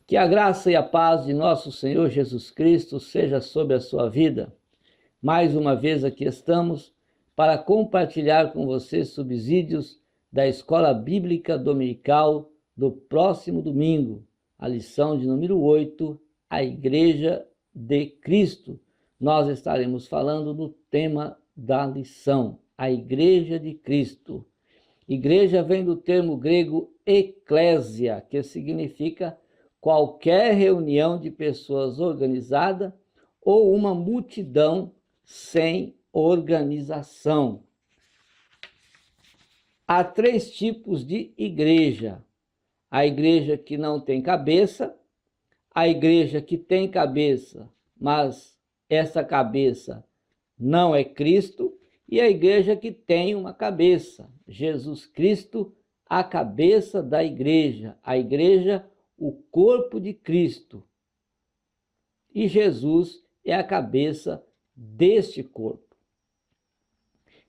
Que a graça e a paz de nosso Senhor Jesus Cristo seja sobre a sua vida. Mais uma vez aqui estamos para compartilhar com você subsídios da Escola Bíblica Dominical do próximo domingo, a lição de número 8, a Igreja de Cristo. Nós estaremos falando do tema da lição, a Igreja de Cristo. Igreja vem do termo grego eclésia, que significa qualquer reunião de pessoas organizada ou uma multidão sem organização. Há 3 tipos de igreja: a igreja que não tem cabeça, a igreja que tem cabeça, mas essa cabeça não é Cristo, e a igreja que tem uma cabeça, Jesus Cristo, a cabeça da igreja, a igreja, o corpo de Cristo. E Jesus é a cabeça deste corpo.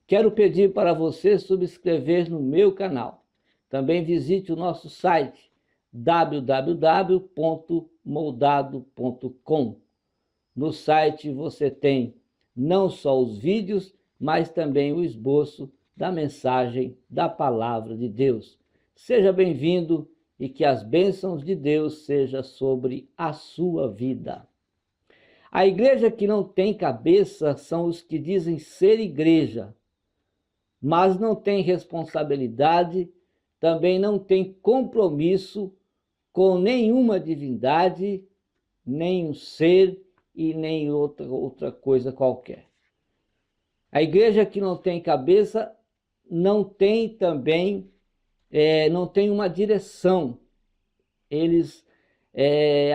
Quero pedir para você subscrever no meu canal. Também visite o nosso site www.moldado.com. No site você tem não só os vídeos, mas também o esboço da mensagem da palavra de Deus. Seja bem-vindo e que as bênçãos de Deus sejam sobre a sua vida. A igreja que não tem cabeça são os que dizem ser igreja, mas não tem responsabilidade, também não tem compromisso com nenhuma divindade, nenhum ser e nem outra coisa qualquer. A igreja que não tem cabeça não tem também, não tem uma direção. Eles,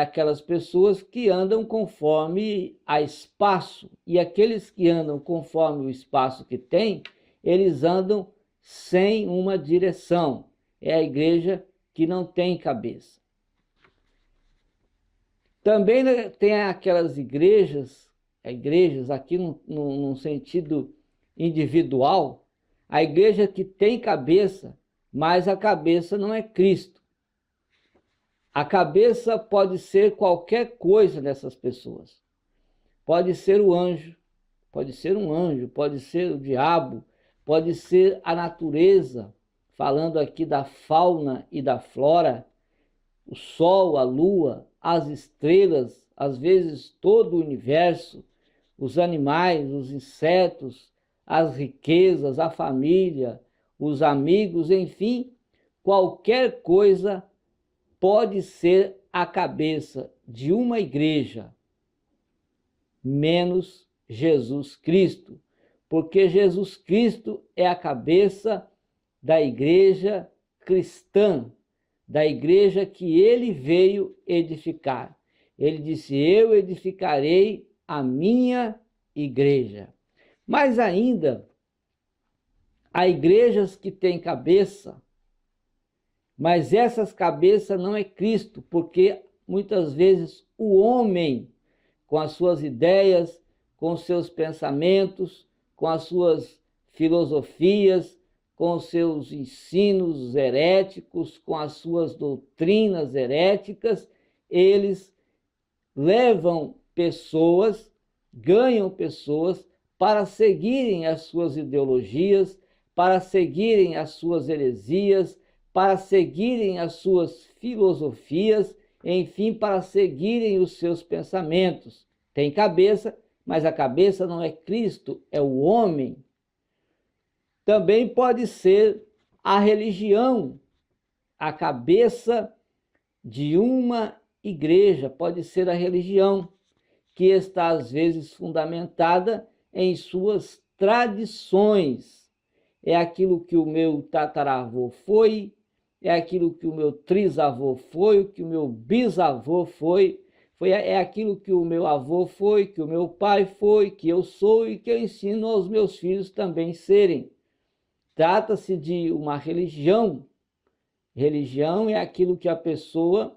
aquelas pessoas que andam conforme a espaço, e aqueles que andam conforme o espaço que tem, eles andam sem uma direção. É a igreja que não tem cabeça. Também tem aquelas igrejas aqui num sentido individual, a igreja que tem cabeça, mas a cabeça não é Cristo. A cabeça pode ser qualquer coisa dessas pessoas. Pode ser o anjo, pode ser um anjo, pode ser o diabo, pode ser a natureza, falando aqui da fauna e da flora, o sol, a lua, as estrelas, às vezes todo o universo, os animais, os insetos, as riquezas, a família, os amigos, enfim, qualquer coisa pode ser a cabeça de uma igreja, menos Jesus Cristo, porque Jesus Cristo é a cabeça da igreja cristã, da igreja que ele veio edificar. Ele disse: eu edificarei a minha igreja. Mas ainda há igrejas que têm cabeça, mas essas cabeças não é Cristo, porque muitas vezes o homem, com as suas ideias, com os seus pensamentos, com as suas filosofias, com os seus ensinos heréticos, com as suas doutrinas heréticas, eles levam pessoas, ganham pessoas para seguirem as suas ideologias, para seguirem as suas heresias, para seguirem as suas filosofias, enfim, para seguirem os seus pensamentos. Tem cabeça, mas a cabeça não é Cristo, é o homem. Também pode ser a religião, a cabeça de uma igreja, pode ser a religião, que está às vezes fundamentada em suas tradições. É aquilo que o meu tataravô foi, é aquilo que o meu trisavô foi, o que o meu bisavô foi, é aquilo que o meu avô foi, que o meu pai foi, que eu sou e que eu ensino aos meus filhos também serem. Trata-se de uma religião. Religião é aquilo que a pessoa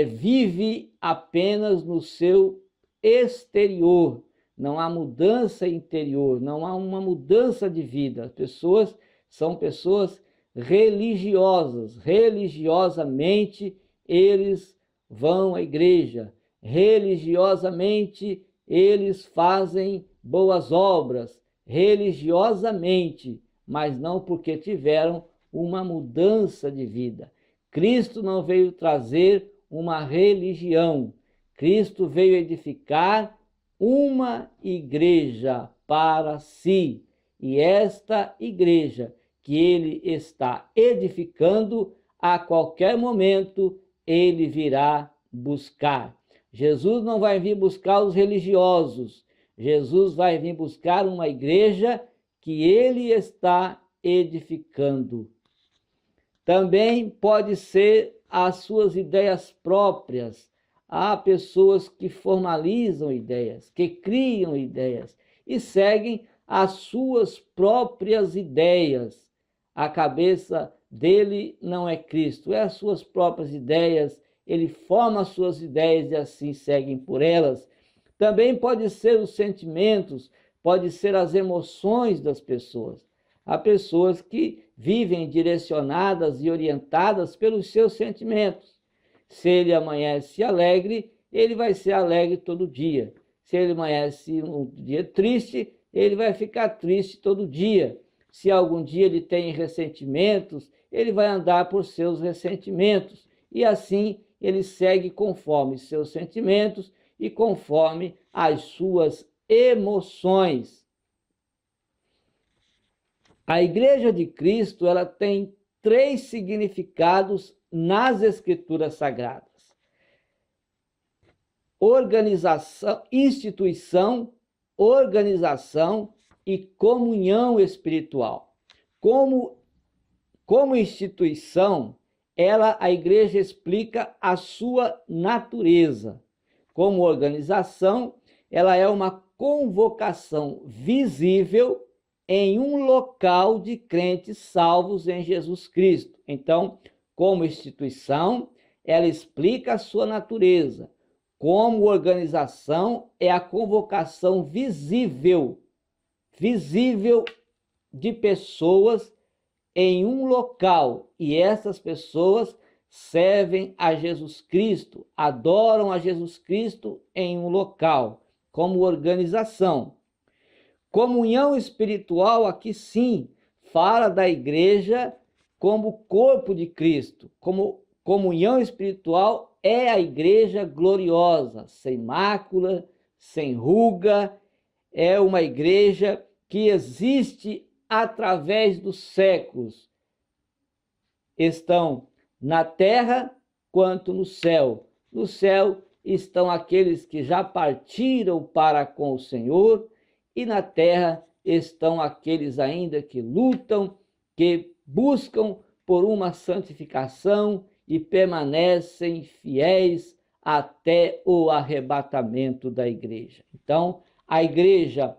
vive apenas no seu exterior. Não há mudança interior, não há uma mudança de vida. As pessoas são pessoas religiosas. Religiosamente, eles vão à igreja. Religiosamente, eles fazem boas obras, religiosamente, mas não porque tiveram uma mudança de vida. Cristo não veio trazer uma religião. Cristo veio edificar uma igreja para si. E esta igreja que ele está edificando, a qualquer momento ele virá buscar. Jesus não vai vir buscar os religiosos. Jesus vai vir buscar uma igreja que ele está edificando. Também pode ser as suas ideias próprias. Há pessoas que formalizam ideias, que criam ideias e seguem as suas próprias ideias. A cabeça dele não é Cristo, é as suas próprias ideias. Ele forma as suas ideias e assim seguem por elas. Também pode ser os sentimentos, pode ser as emoções das pessoas. Há pessoas que vivem direcionadas e orientadas pelos seus sentimentos. Se ele amanhece alegre, ele vai ser alegre todo dia. Se ele amanhece um dia triste, ele vai ficar triste todo dia. Se algum dia ele tem ressentimentos, ele vai andar por seus ressentimentos. E assim ele segue conforme seus sentimentos e conforme as suas emoções. A Igreja de Cristo, ela tem 3 significados nas Escrituras Sagradas: organização, instituição, organização e comunhão espiritual. Como instituição, a Igreja explica a sua natureza. Como organização, ela é uma convocação visível em um local de crentes salvos em Jesus Cristo. Então, como instituição, ela explica a sua natureza. Como organização, é a convocação visível de pessoas em um local, e essas pessoas servem a Jesus Cristo, adoram a Jesus Cristo em um local, como organização. Comunhão espiritual, aqui sim, fala da igreja como corpo de Cristo. Como comunhão espiritual é a igreja gloriosa, sem mácula, sem ruga, é uma igreja que existe através dos séculos. Estão na terra quanto no céu. No céu estão aqueles que já partiram para com o Senhor, e na terra estão aqueles ainda que lutam, que buscam por uma santificação e permanecem fiéis até o arrebatamento da igreja. Então, a igreja,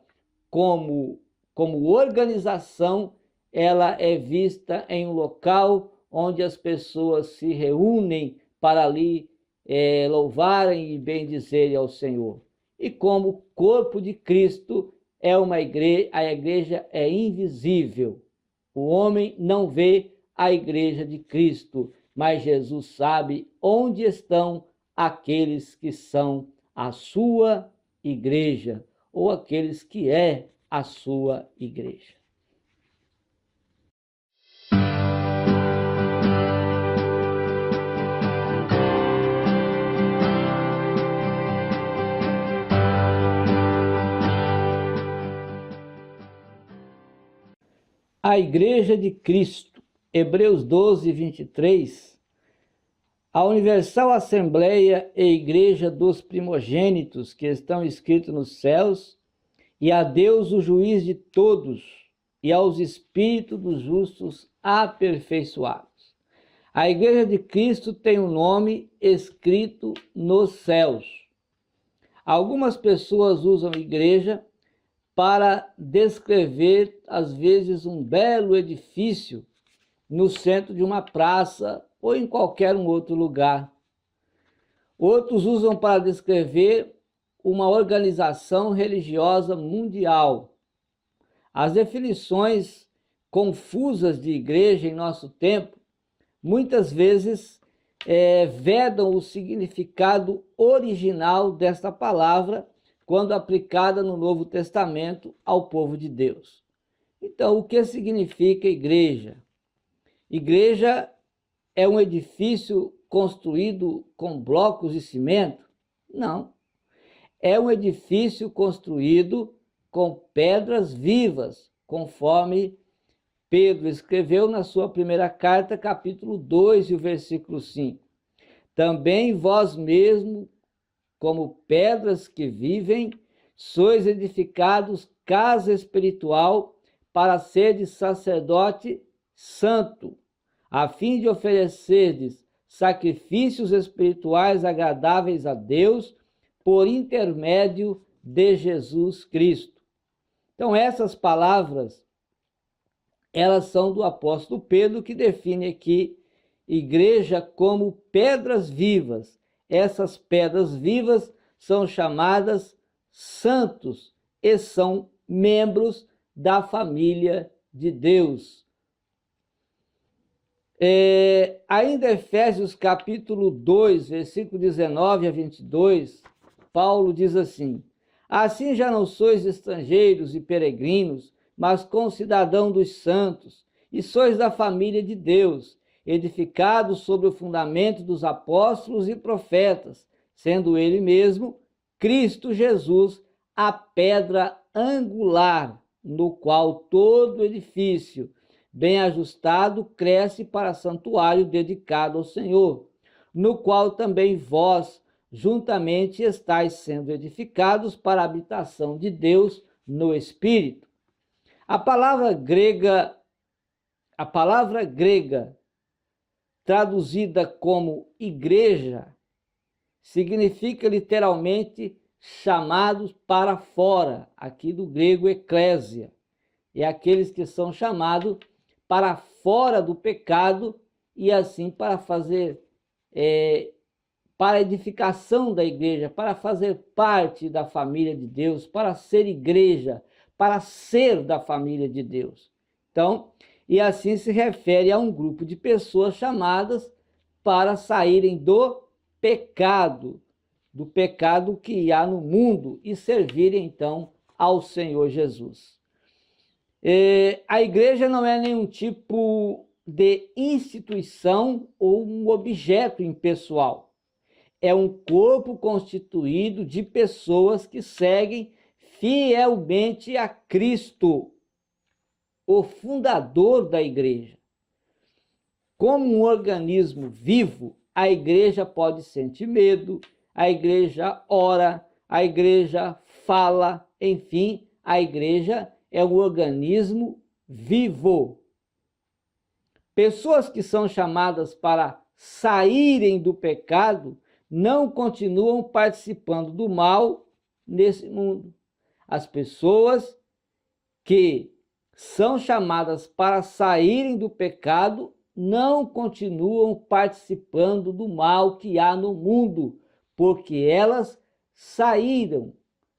como organização, ela é vista em um local onde as pessoas se reúnem para ali louvarem e bendizerem ao Senhor. E como corpo de Cristo, a igreja é invisível. O homem não vê a igreja de Cristo, mas Jesus sabe onde estão aqueles que são a sua igreja, ou aqueles que é a sua igreja. A Igreja de Cristo, Hebreus 12, 23, a Universal Assembleia e Igreja dos Primogênitos que estão escritos nos céus, e a Deus o juiz de todos, e aos espíritos dos justos aperfeiçoados. A Igreja de Cristo tem um nome escrito nos céus. Algumas pessoas usam igreja para descrever, às vezes, um belo edifício no centro de uma praça ou em qualquer outro lugar. Outros usam para descrever uma organização religiosa mundial. As definições confusas de igreja em nosso tempo muitas vezes vedam o significado original desta palavra quando aplicada no Novo Testamento ao povo de Deus. Então, o que significa igreja? Igreja é um edifício construído com blocos de cimento? Não. É um edifício construído com pedras vivas, conforme Pedro escreveu na sua primeira carta, capítulo 2, e o versículo 5. Também vós mesmos, como pedras que vivem, sois edificados casa espiritual para serdes sacerdote santo, a fim de oferecerdes sacrifícios espirituais agradáveis a Deus por intermédio de Jesus Cristo. Então, essas palavras, elas são do apóstolo Pedro, que define aqui igreja como pedras vivas. Essas pedras vivas são chamadas santos e são membros da família de Deus. Ainda Efésios capítulo 2, versículo 19 a 22, Paulo diz assim: assim já não sois estrangeiros e peregrinos, mas concidadãos dos santos, e sois da família de Deus, edificados sobre o fundamento dos apóstolos e profetas, sendo ele mesmo, Cristo Jesus, a pedra angular, no qual todo edifício, bem ajustado, cresce para santuário dedicado ao Senhor, no qual também vós, juntamente, estáis sendo edificados para a habitação de Deus no Espírito. A palavra grega traduzida como igreja significa literalmente chamados para fora, aqui do grego eclésia, é aqueles que são chamados para fora do pecado e assim para fazer, para a edificação da igreja, para fazer parte da família de Deus, para ser igreja, para ser da família de Deus. Então, e assim se refere a um grupo de pessoas chamadas para saírem do pecado que há no mundo e servirem então ao Senhor Jesus. A igreja não é nenhum tipo de instituição ou um objeto impessoal. É um corpo constituído de pessoas que seguem fielmente a Cristo, o fundador da igreja. Como um organismo vivo, a igreja pode sentir medo, a igreja ora, a igreja fala, enfim, a igreja é um organismo vivo. Pessoas que são chamadas para saírem do pecado não continuam participando do mal nesse mundo. As pessoas que são chamadas para saírem do pecado não continuam participando do mal que há no mundo, porque elas saíram,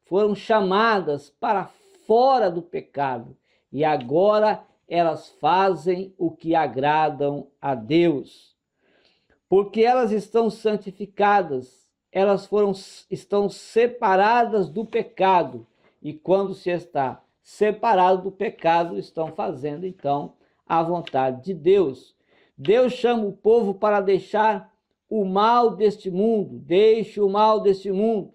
foram chamadas para fora do pecado e agora elas fazem o que agradam a Deus. Porque elas estão santificadas, elas estão separadas do pecado, e quando se está separado do pecado, estão fazendo então a vontade de Deus. Deus chama o povo para deixar o mal deste mundo, deixe o mal deste mundo.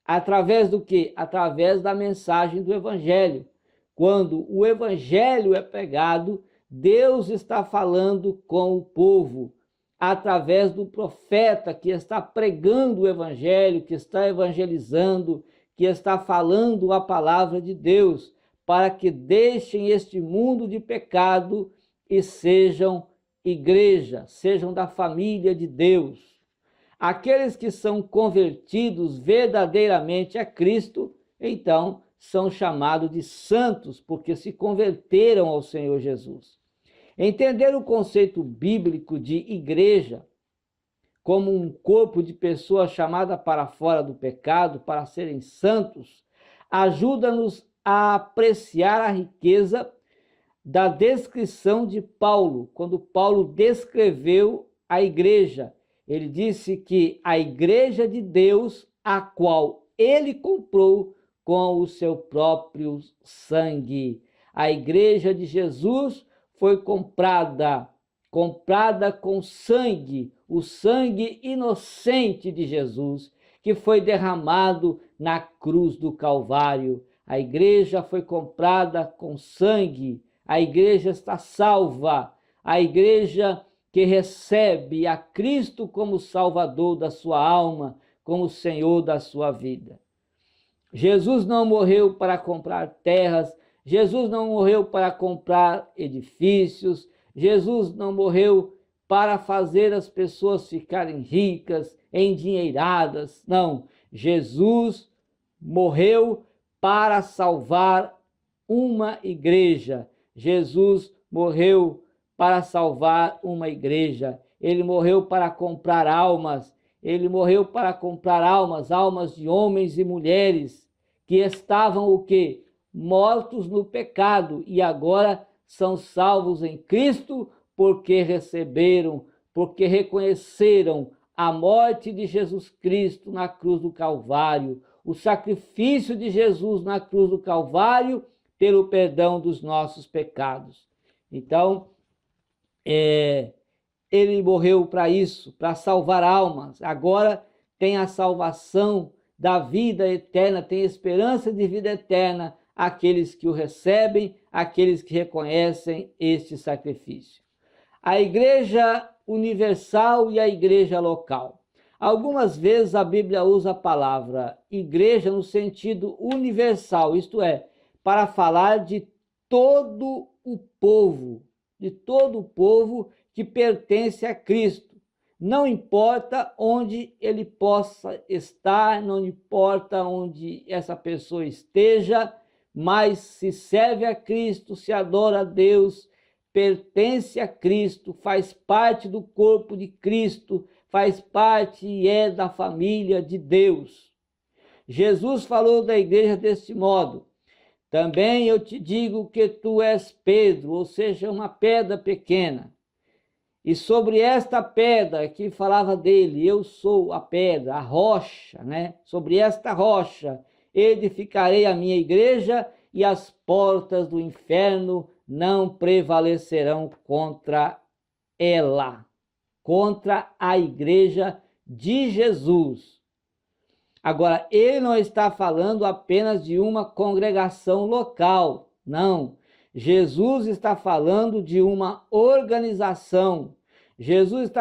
Através do quê? Através da mensagem do Evangelho. Quando o Evangelho é pregado, Deus está falando com o povo, através do profeta que está pregando o Evangelho, que está evangelizando, que está falando a palavra de Deus, para que deixem este mundo de pecado e sejam igreja, sejam da família de Deus. Aqueles que são convertidos verdadeiramente a Cristo, então, são chamados de santos, porque se converteram ao Senhor Jesus. Entender o conceito bíblico de igreja como um corpo de pessoas chamadas para fora do pecado, para serem santos, ajuda-nos a apreciar a riqueza da descrição de Paulo, quando Paulo descreveu a igreja. Ele disse que a igreja de Deus, a qual ele comprou com o seu próprio sangue. A igreja de Jesus foi comprada com sangue, o sangue inocente de Jesus, que foi derramado na cruz do Calvário. A igreja foi comprada com sangue, a igreja está salva, a igreja que recebe a Cristo como Salvador da sua alma, como Senhor da sua vida. Jesus não morreu para comprar terras, Jesus não morreu para comprar edifícios, Jesus não morreu para fazer as pessoas ficarem ricas, endinheiradas. Não, Jesus morreu para salvar uma igreja. Jesus morreu para salvar uma igreja. Ele morreu para comprar almas. Ele morreu para comprar almas de homens e mulheres que estavam o quê? Mortos no pecado e agora são salvos em Cristo porque receberam, porque reconheceram a morte de Jesus Cristo na cruz do Calvário, o sacrifício de Jesus na cruz do Calvário pelo perdão dos nossos pecados. Então, ele morreu para isso, para salvar almas. Agora tem a salvação da vida eterna, tem esperança de vida eterna aqueles que o recebem, aqueles que reconhecem este sacrifício. A igreja universal e a igreja local. Algumas vezes a Bíblia usa a palavra igreja no sentido universal, isto é, para falar de todo o povo que pertence a Cristo. Não importa onde ele possa estar, não importa onde essa pessoa esteja, mas se serve a Cristo, se adora a Deus, pertence a Cristo, faz parte do corpo de Cristo, faz parte e é da família de Deus. Jesus falou da igreja deste modo: também eu te digo que tu és Pedro, ou seja, uma pedra pequena. E sobre esta pedra que falava dele, eu sou a pedra, a rocha, né? Sobre esta rocha edificarei a minha igreja e as portas do inferno não prevalecerão contra ela, contra a igreja de Jesus. Agora, ele não está falando apenas de uma congregação local, não. Jesus está falando de uma organização. Jesus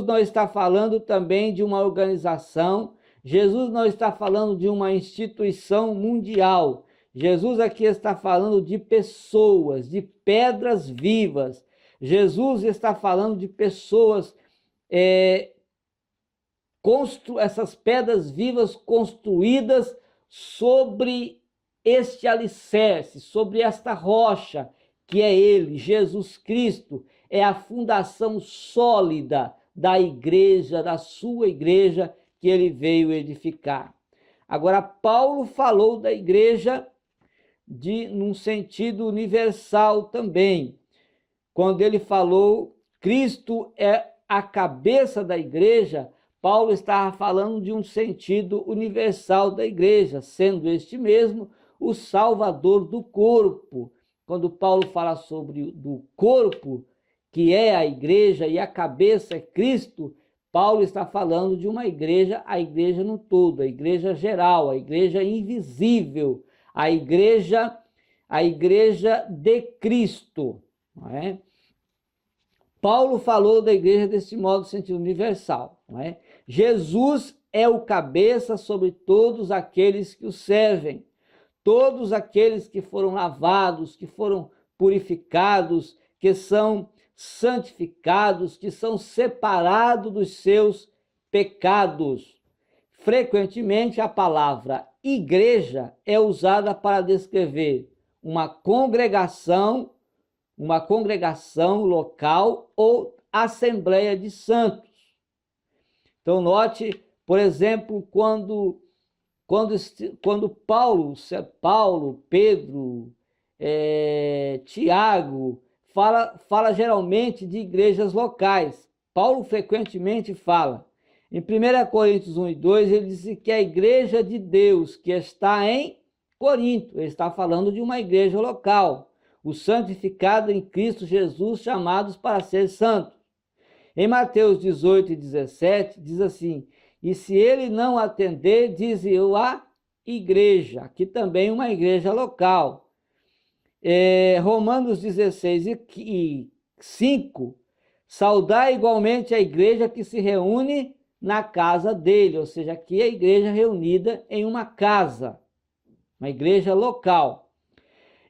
não está falando também de uma organização. Jesus não está falando de uma instituição mundial. Jesus aqui está falando de pessoas, de pedras vivas. Jesus está falando de pessoas, essas pedras vivas construídas sobre este alicerce, sobre esta rocha, que é ele, Jesus Cristo, é a fundação sólida da igreja, da sua igreja, que ele veio edificar. Agora, Paulo falou da igreja num sentido universal também. Quando ele falou Cristo é a cabeça da igreja, Paulo estava falando de um sentido universal da igreja, sendo este mesmo o salvador do corpo. Quando Paulo fala sobre do corpo, que é a igreja, e a cabeça é Cristo, Paulo está falando de uma igreja, a igreja no todo, a igreja geral, a igreja invisível, a igreja de Cristo, não é? Paulo falou da igreja desse modo, sentido universal, não é? Jesus é o cabeça sobre todos aqueles que o servem, todos aqueles que foram lavados, que foram purificados, que são santificados, que são separados dos seus pecados. Frequentemente a palavra igreja é usada para descrever uma congregação local ou assembleia de santos. Então note, por exemplo, quando Paulo, Pedro, Tiago fala geralmente de igrejas locais. Paulo frequentemente fala. Em 1 Coríntios 1 e 2, ele disse que a igreja de Deus que está em Corinto, ele está falando de uma igreja local, os santificados em Cristo Jesus, chamados para ser santos. Em Mateus 18 e 17, diz assim: e se ele não atender, diz eu a igreja, aqui também uma igreja local. Romanos 16 e 5, saudar igualmente a igreja que se reúne na casa dele, ou seja, aqui é a igreja reunida em uma casa, uma igreja local.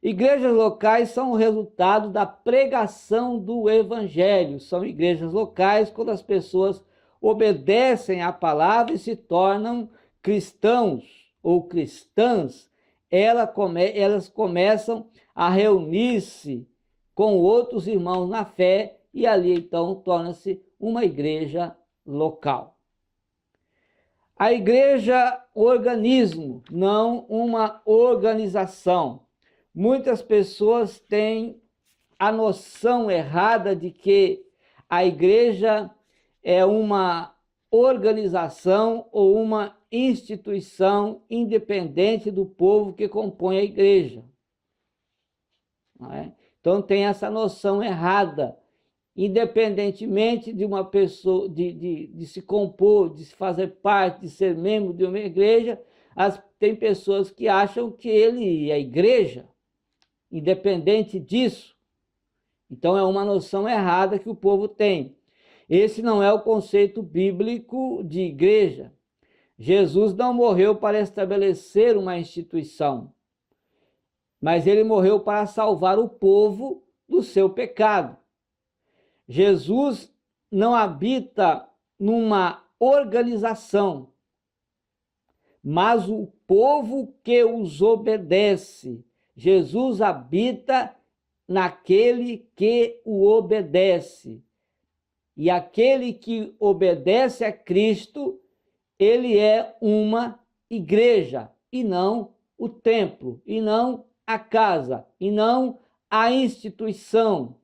Igrejas locais são o resultado da pregação do evangelho, são igrejas locais quando as pessoas obedecem à palavra e se tornam cristãos ou cristãs, elas começam a reunir-se com outros irmãos na fé e ali então torna-se uma igreja local. A igreja, organismo, não uma organização. Muitas pessoas têm a noção errada de que a igreja é uma organização ou uma instituição independente do povo que compõe a igreja. Não é? Então tem essa noção errada. Independentemente de uma pessoa, de se compor, de se fazer parte, de ser membro de uma igreja, tem pessoas que acham que ele é a igreja, independente disso. Então é uma noção errada que o povo tem. Esse não é o conceito bíblico de igreja. Jesus não morreu para estabelecer uma instituição, mas ele morreu para salvar o povo do seu pecado. Jesus não habita numa organização, mas o povo que os obedece. Jesus habita naquele que o obedece. E aquele que obedece a Cristo, ele é uma igreja, e não o templo, e não a casa, e não a instituição.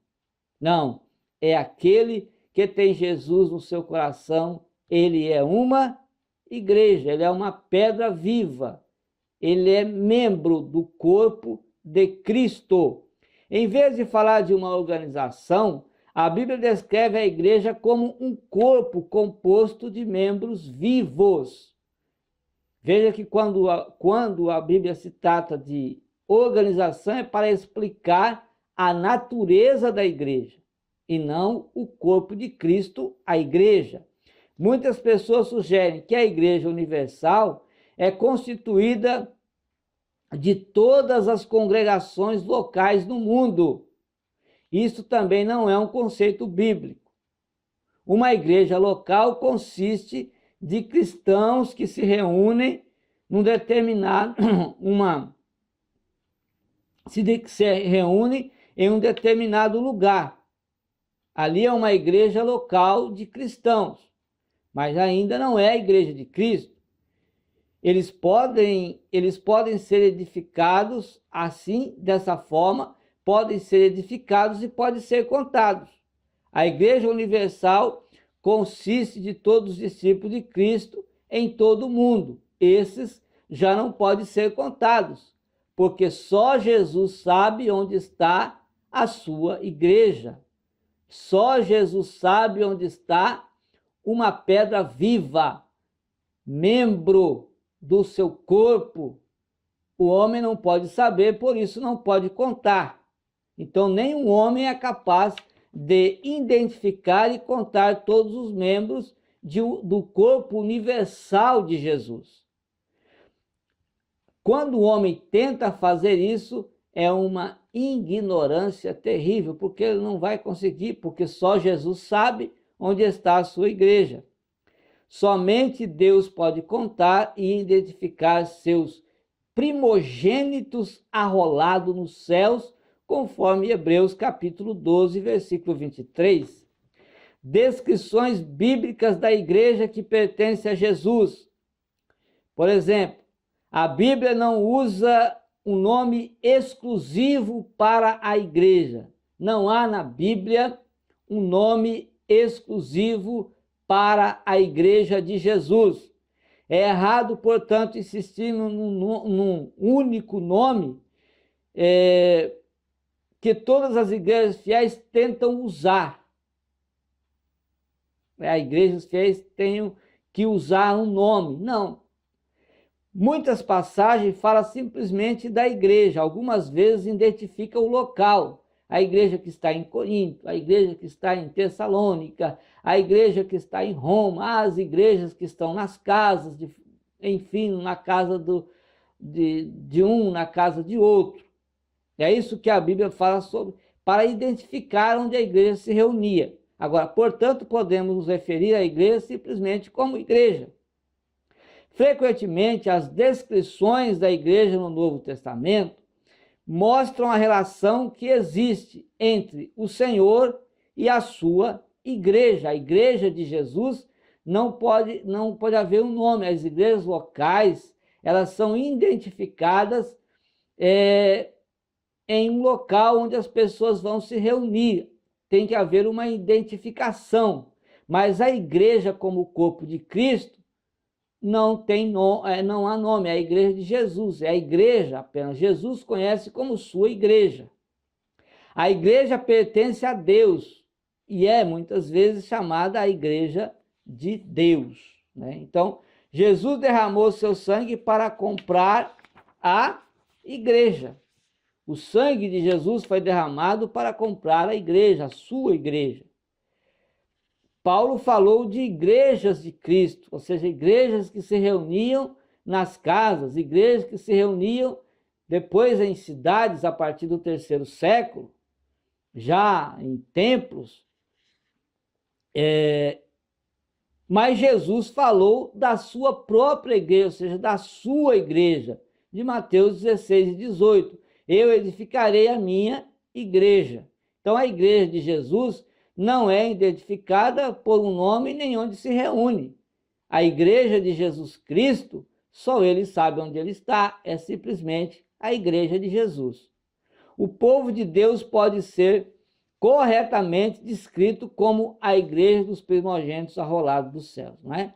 Não, é aquele que tem Jesus no seu coração, ele é uma igreja, ele é uma pedra viva, ele é membro do corpo de Cristo. Em vez de falar de uma organização, a Bíblia descreve a igreja como um corpo composto de membros vivos. Veja que quando a Bíblia se trata de organização é para explicar a natureza da igreja e não o corpo de Cristo, a igreja. Muitas pessoas sugerem que a Igreja Universal é constituída de todas as congregações locais no mundo. Isso também não é um conceito bíblico. Uma igreja local consiste de cristãos que se reúnem num determinado se reúnem em um determinado lugar. Ali é uma igreja local de cristãos, mas ainda não é a igreja de Cristo. Eles podem ser edificados assim, dessa forma, podem ser edificados e podem ser contados. A Igreja Universal consiste de todos os discípulos de Cristo em todo o mundo. Esses já não podem ser contados, porque só Jesus sabe onde está a sua igreja. Só Jesus sabe onde está uma pedra viva, membro do seu corpo. O homem não pode saber, por isso não pode contar. Então, nenhum homem é capaz de identificar e contar todos os membros do corpo universal de Jesus. Quando o homem tenta fazer isso, é uma ignorância terrível, porque ele não vai conseguir, porque só Jesus sabe onde está a sua igreja. Somente Deus pode contar e identificar seus primogênitos arrolados nos céus, conforme Hebreus capítulo 12, versículo 23. Descrições bíblicas da igreja que pertence a Jesus. Por exemplo, a Bíblia não usa um nome exclusivo para a igreja. não há na Bíblia um nome exclusivo para a Igreja de Jesus. É errado, portanto, insistir num único nome que todas as igrejas fiéis tentam usar. As igrejas fiéis tenham que usar um nome. Não. Muitas passagens falam simplesmente da igreja. Algumas vezes identifica o local. A igreja que está em Corinto, a igreja que está em Tessalônica, a igreja que está em Roma, as igrejas que estão nas casas, enfim, na casa de um, na casa de outro. É isso que a Bíblia fala sobre, para identificar onde a igreja se reunia. Agora, portanto, podemos nos referir à igreja simplesmente como igreja. Frequentemente, as descrições da igreja no Novo Testamento mostram a relação que existe entre o Senhor e a sua igreja. A igreja de Jesus não pode haver um nome. As igrejas locais, elas são identificadas em um local onde as pessoas vão se reunir. Tem que haver uma identificação. Mas a igreja como o corpo de Cristo não há nome, é a igreja de Jesus, é a igreja apenas. Jesus conhece como sua igreja. A igreja pertence a Deus e é muitas vezes chamada a igreja de Deus, né? Então, Jesus derramou seu sangue para comprar a igreja. O sangue de Jesus foi derramado para comprar a igreja, a sua igreja. Paulo falou de igrejas de Cristo, ou seja, igrejas que se reuniam nas casas, igrejas que se reuniam depois em cidades a partir do 3º século, já em templos. Mas Jesus falou da sua própria igreja, ou seja, da sua igreja, de Mateus 16 e 18. Eu edificarei a minha igreja. Então a igreja de Jesus não é identificada por um nome nem onde se reúne. A igreja de Jesus Cristo, só ele sabe onde ele está, é simplesmente a igreja de Jesus. O povo de Deus pode ser corretamente descrito como a igreja dos primogênitos arrolados dos céus, não é?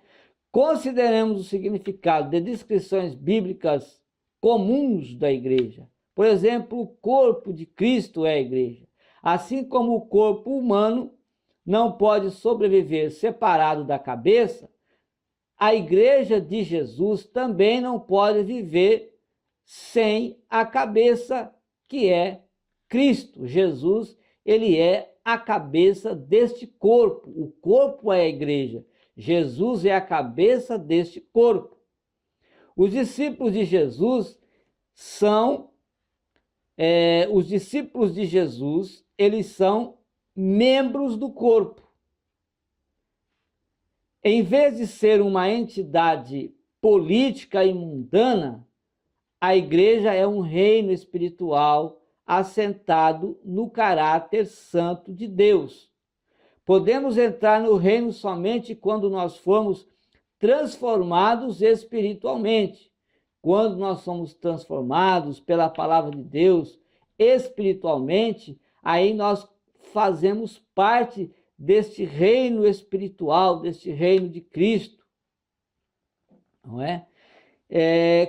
Consideremos o significado de descrições bíblicas comuns da igreja. Por exemplo, o corpo de Cristo é a igreja. Assim como o corpo humano não pode sobreviver separado da cabeça, a igreja de Jesus também não pode viver sem a cabeça, que é Cristo. Jesus, ele é a cabeça deste corpo. O corpo é a igreja. Jesus é a cabeça deste corpo. Os discípulos de Jesus eles são membros do corpo. Em vez de ser uma entidade política e mundana, a igreja é um reino espiritual assentado no caráter santo de Deus. Podemos entrar no reino somente quando nós formos transformados espiritualmente. Quando nós somos transformados pela palavra de Deus espiritualmente, aí nós fazemos parte deste reino espiritual, deste reino de Cristo, não é?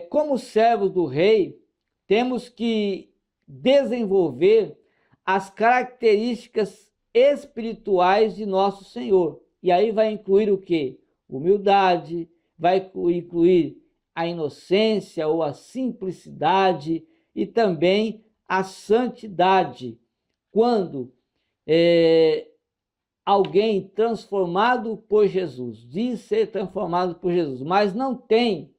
Como servos do rei, temos que desenvolver as características espirituais de nosso Senhor. E aí vai incluir o quê? Humildade, vai incluir a inocência ou a simplicidade e também a santidade. Quando alguém transformado por Jesus, diz ser transformado por Jesus, mas não tem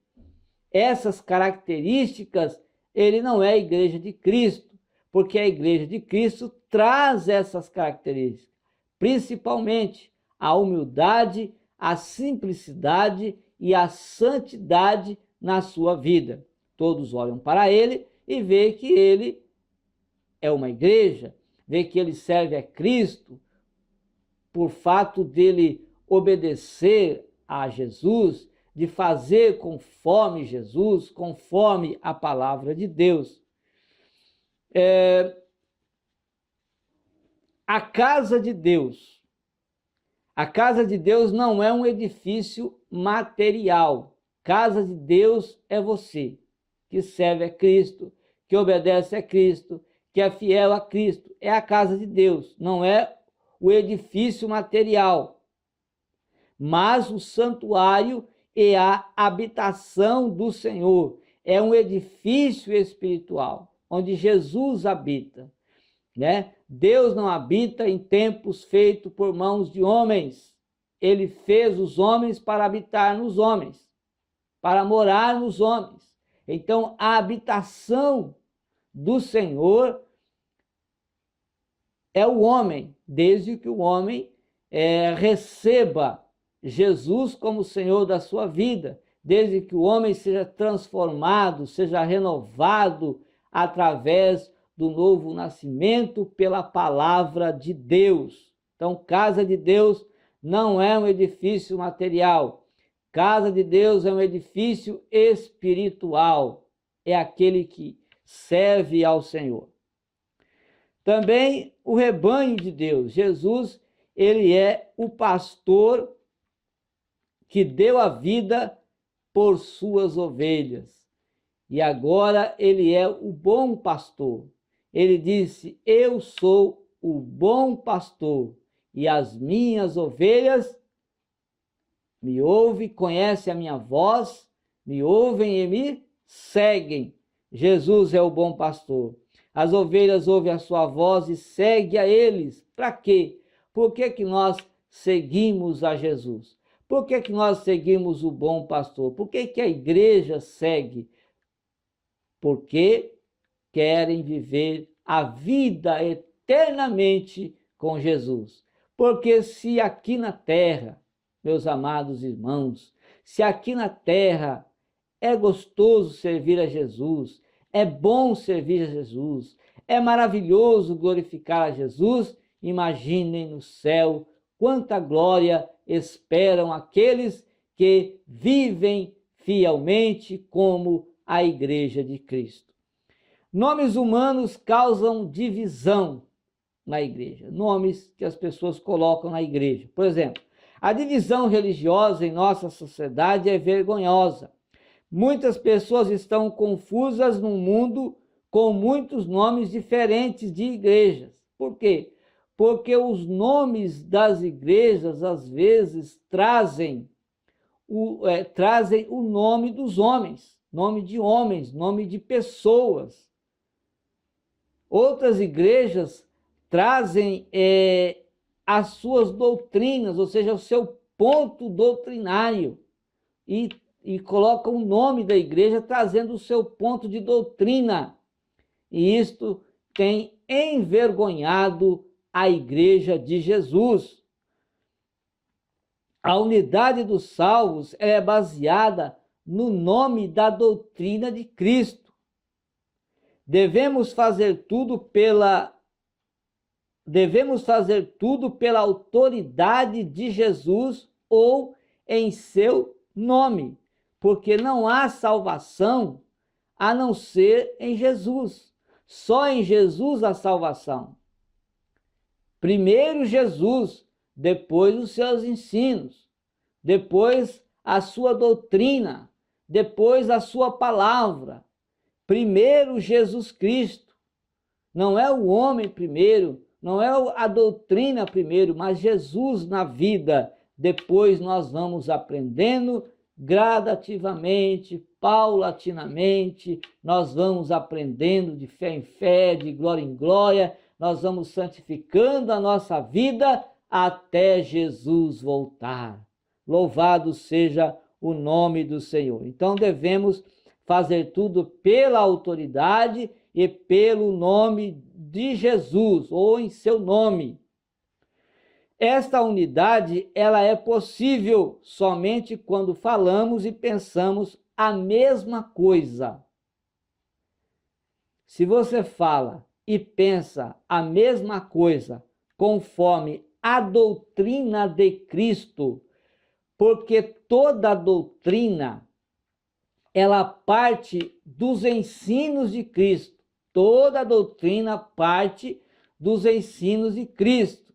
essas características, ele não é a igreja de Cristo, porque a igreja de Cristo traz essas características, principalmente a humildade, a simplicidade e a santidade na sua vida. Todos olham para ele e veem que ele é uma igreja, vê que ele serve a Cristo, por fato dele obedecer a Jesus, de fazer conforme Jesus, conforme a palavra de Deus. A casa de Deus. A casa de Deus não é um edifício material. Casa de Deus é você, que serve a Cristo, que obedece a Cristo, que é fiel a Cristo. É a casa de Deus, não é o edifício material, mas o santuário e a habitação do Senhor. É um edifício espiritual, onde Jesus habita, né? Deus não habita em templos feitos por mãos de homens. Ele fez os homens para habitar nos homens, para morar nos homens. Então, a habitação do Senhor é o homem, desde que o homem receba Jesus como Senhor da sua vida, desde que o homem seja transformado, seja renovado através do novo nascimento pela palavra de Deus. Então, casa de Deus não é um edifício material. Casa de Deus é um edifício espiritual. É aquele que serve ao Senhor. Também o rebanho de Deus. Jesus, ele é o pastor que deu a vida por suas ovelhas. E agora ele é o bom pastor. Ele disse: eu sou o bom pastor, e as minhas ovelhas me ouvem, conhecem a minha voz, me ouvem e me seguem. Jesus é o bom pastor. As ovelhas ouvem a sua voz e seguem a eles. Para quê? Por que nós seguimos a Jesus? Por que nós seguimos o bom pastor? Por que a igreja segue? Porque querem viver a vida eternamente com Jesus. Porque se aqui na terra, meus amados irmãos, se aqui na terra é gostoso servir a Jesus, é bom servir a Jesus, é maravilhoso glorificar a Jesus, imaginem no céu quanta glória esperam aqueles que vivem fielmente como a Igreja de Cristo. Nomes humanos causam divisão na igreja, nomes que as pessoas colocam na igreja. Por exemplo, a divisão religiosa em nossa sociedade é vergonhosa. Muitas pessoas estão confusas num mundo com muitos nomes diferentes de igrejas. Por quê? Porque os nomes das igrejas, às vezes, trazem o nome dos homens, nome de pessoas. Outras igrejas trazem as suas doutrinas, ou seja, o seu ponto doutrinário, e colocam o nome da igreja trazendo o seu ponto de doutrina. E isto tem envergonhado a igreja de Jesus. A unidade dos salvos é baseada no nome da doutrina de Cristo. Devemos fazer tudo pela autoridade de Jesus ou em seu nome, porque não há salvação a não ser em Jesus. Só em Jesus há salvação. Primeiro Jesus, depois os seus ensinos, depois a sua doutrina, depois a sua palavra. Primeiro Jesus Cristo. Não é o homem primeiro, não é a doutrina primeiro, mas Jesus na vida. Depois nós vamos aprendendo gradativamente, paulatinamente, nós vamos aprendendo de fé em fé, de glória em glória, nós vamos santificando a nossa vida até Jesus voltar. Louvado seja o nome do Senhor. Então devemos fazer tudo pela autoridade e pelo nome de Jesus, ou em seu nome. Esta unidade, ela é possível somente quando falamos e pensamos a mesma coisa. Se você fala e pensa a mesma coisa conforme a doutrina de Cristo, porque toda doutrina ela parte dos ensinos de Cristo. Toda doutrina parte dos ensinos de Cristo.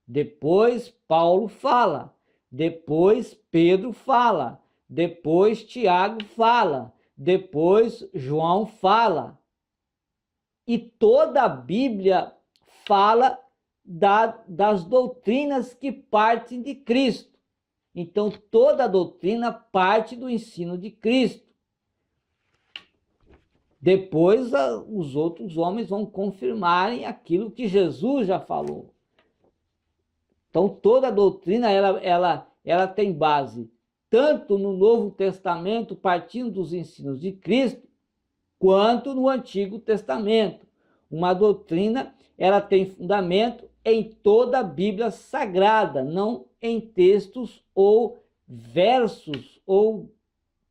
Depois Paulo fala, depois Pedro fala, depois Tiago fala, depois João fala. E toda a Bíblia fala das doutrinas que partem de Cristo. Então, toda a doutrina parte do ensino de Cristo. Depois, os outros homens vão confirmarem aquilo que Jesus já falou. Então, toda a doutrina ela tem base tanto no Novo Testamento, partindo dos ensinos de Cristo, quanto no Antigo Testamento. Uma doutrina, ela tem fundamento em toda a Bíblia Sagrada, não em textos ou versos ou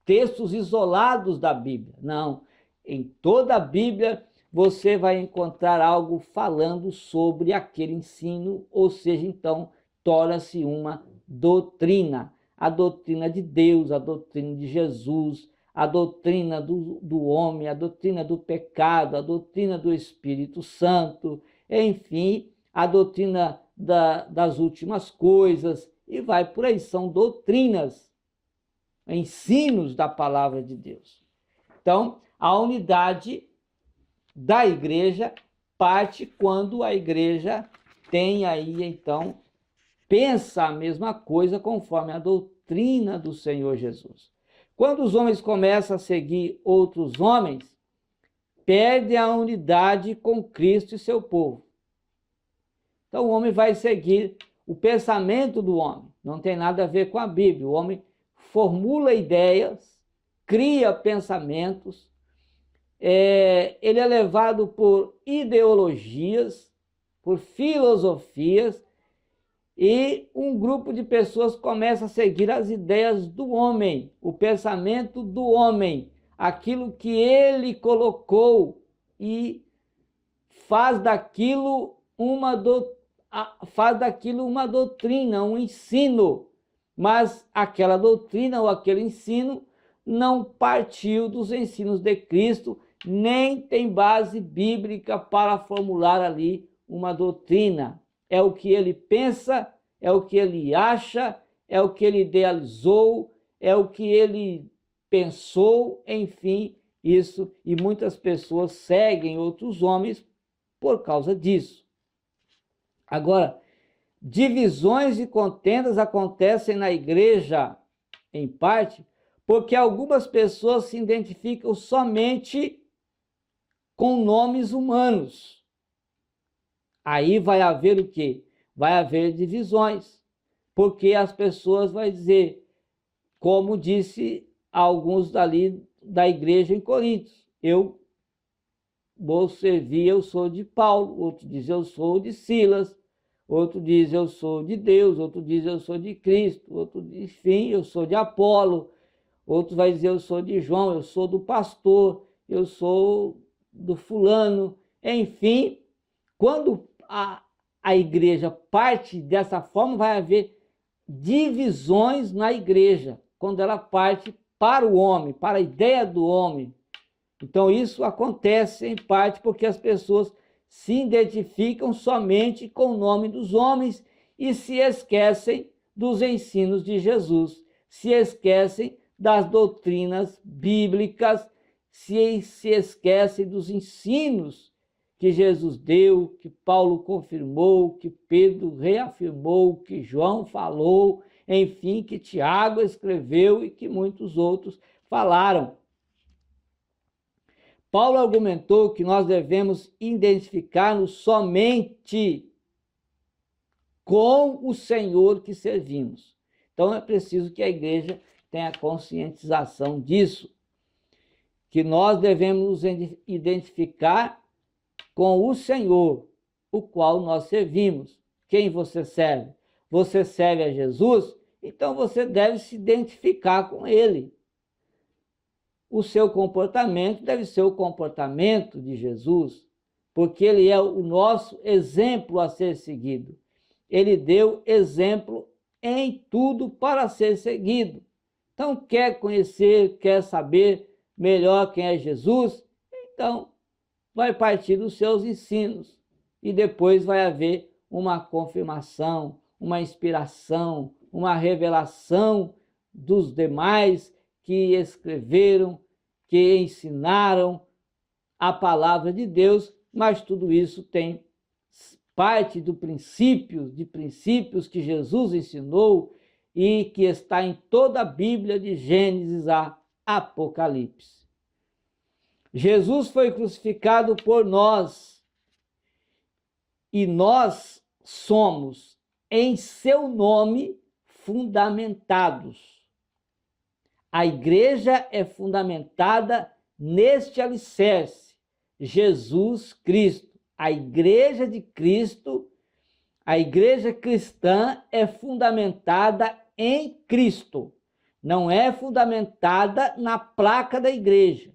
textos isolados da Bíblia. Não, em toda a Bíblia você vai encontrar algo falando sobre aquele ensino, ou seja, então, torna-se uma doutrina. A doutrina de Deus, a doutrina de Jesus, a doutrina do homem, a doutrina do pecado, a doutrina do Espírito Santo, enfim, a doutrina das últimas coisas, e vai por aí. São doutrinas, ensinos da palavra de Deus. Então, a unidade da igreja parte quando a igreja tem aí, então, pensa a mesma coisa conforme a doutrina do Senhor Jesus. Quando os homens começam a seguir outros homens, perde a unidade com Cristo e seu povo. Então o homem vai seguir o pensamento do homem, não tem nada a ver com a Bíblia. O homem formula ideias, cria pensamentos, ele é levado por ideologias, por filosofias, e um grupo de pessoas começa a seguir as ideias do homem, o pensamento do homem, aquilo que ele colocou, e faz daquilo uma doutrina, um ensino. Mas aquela doutrina ou aquele ensino não partiu dos ensinos de Cristo, nem tem base bíblica para formular ali uma doutrina. É o que ele pensa, é o que ele acha, é o que ele idealizou, é o que ele pensou, enfim, isso. E muitas pessoas seguem outros homens por causa disso. Agora, divisões e contendas acontecem na igreja, em parte, porque algumas pessoas se identificam somente com nomes humanos. Aí vai haver o quê? Vai haver divisões, porque as pessoas vão dizer, como disse alguns dali da igreja em Corinto, eu vou servir, eu sou de Paulo, outro diz eu sou de Silas, outro diz eu sou de Deus, outro diz eu sou de Cristo, outro diz, enfim, eu sou de Apolo, outro vai dizer eu sou de João, eu sou do pastor, eu sou do fulano, enfim. Quando a igreja parte dessa forma, vai haver divisões na igreja, quando ela parte para o homem, para a ideia do homem. Então isso acontece em parte porque as pessoas se identificam somente com o nome dos homens e se esquecem dos ensinos de Jesus, se esquecem das doutrinas bíblicas, se esquecem dos ensinos que Jesus deu, que Paulo confirmou, que Pedro reafirmou, que João falou, enfim, que Tiago escreveu e que muitos outros falaram. Paulo argumentou que nós devemos identificar-nos somente com o Senhor que servimos. Então é preciso que a igreja tenha conscientização disso, que nós devemos nos identificar com o Senhor, o qual nós servimos. Quem você serve? Você serve a Jesus? Então você deve se identificar com ele. O seu comportamento deve ser o comportamento de Jesus, porque ele é o nosso exemplo a ser seguido. Ele deu exemplo em tudo para ser seguido. Então, quer conhecer, quer saber melhor quem é Jesus? Então, vai partir dos seus ensinos. e depois vai haver uma confirmação, uma inspiração, uma revelação dos demais que escreveram, que ensinaram a palavra de Deus, mas tudo isso tem parte de princípios que Jesus ensinou e que está em toda a Bíblia, de Gênesis a Apocalipse. Jesus foi crucificado por nós e nós somos, em seu nome, fundamentados. A igreja é fundamentada neste alicerce, Jesus Cristo. A igreja de Cristo, a igreja cristã é fundamentada em Cristo. Não é fundamentada na placa da igreja.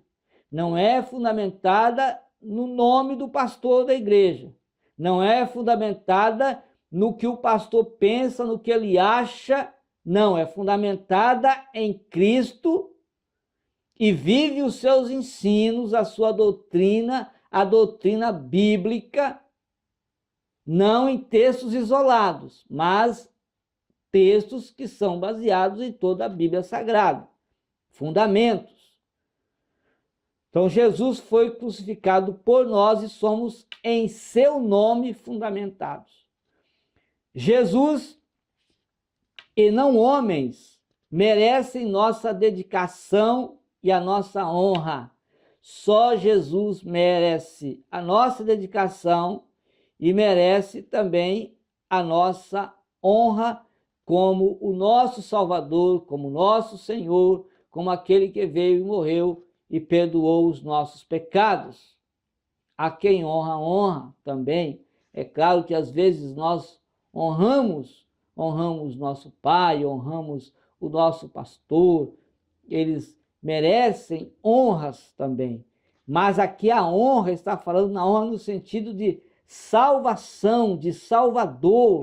Não é fundamentada no nome do pastor da igreja. Não é fundamentada no que o pastor pensa, no que ele acha. Não, é fundamentada em Cristo e vive os seus ensinos, a sua doutrina, a doutrina bíblica, não em textos isolados, mas textos que são baseados em toda a Bíblia Sagrada, fundamentos. Então, Jesus foi crucificado por nós e somos em seu nome fundamentados. Jesus, e não homens, merecem nossa dedicação e a nossa honra. Só Jesus merece a nossa dedicação e merece também a nossa honra como o nosso Salvador, como o nosso Senhor, como aquele que veio e morreu e perdoou os nossos pecados. A quem honra, honra também. É claro que às vezes nós honramos nosso pai, honramos o nosso pastor, eles merecem honras também. Mas aqui a honra está falando na honra no sentido de salvação, de salvador,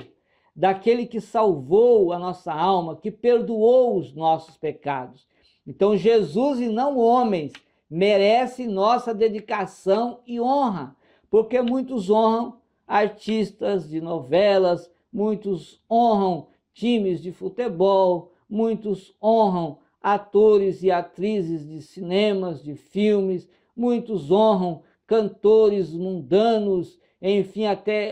daquele que salvou a nossa alma, que perdoou os nossos pecados. Então Jesus e não homens merece nossa dedicação e honra, porque muitos honram artistas de novelas, muitos honram times de futebol, muitos honram atores e atrizes de cinemas, de filmes, muitos honram cantores mundanos, enfim,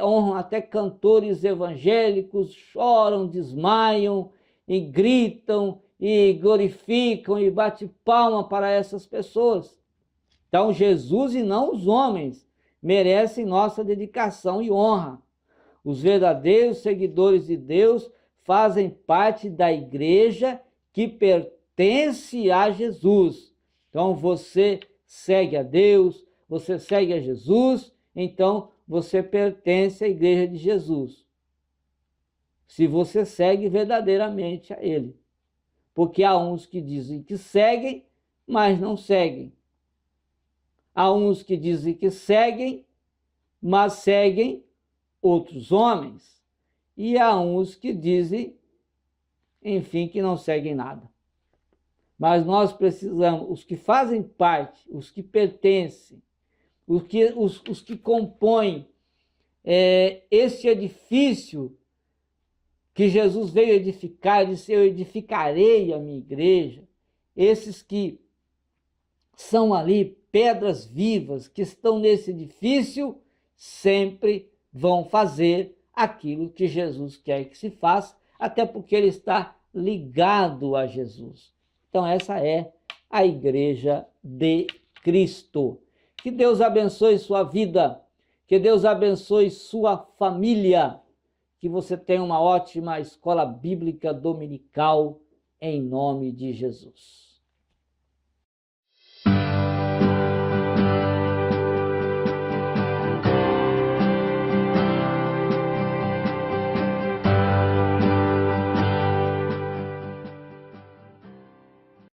honram até cantores evangélicos, choram, desmaiam e gritam e glorificam e bate palma para essas pessoas. Então Jesus e não os homens merecem nossa dedicação e honra. Os verdadeiros seguidores de Deus fazem parte da igreja que pertence a Jesus. Então você segue a Deus, você segue a Jesus, então você pertence à igreja de Jesus. Se você segue verdadeiramente a Ele. Porque há uns que dizem que seguem, mas não seguem. Há uns que dizem que seguem, mas seguem outros homens. E há uns que dizem, enfim, que não seguem nada. Mas nós precisamos, os que fazem parte, os que pertencem, os que compõem este edifício que Jesus veio edificar, ele disse: eu edificarei a minha igreja. Esses que são ali pedras vivas, que estão nesse edifício, sempre vão fazer aquilo que Jesus quer que se faça, até porque ele está ligado a Jesus. Então essa é a igreja de Cristo. Que Deus abençoe sua vida, que Deus abençoe sua família, que você tenha uma ótima escola bíblica dominical, em nome de Jesus.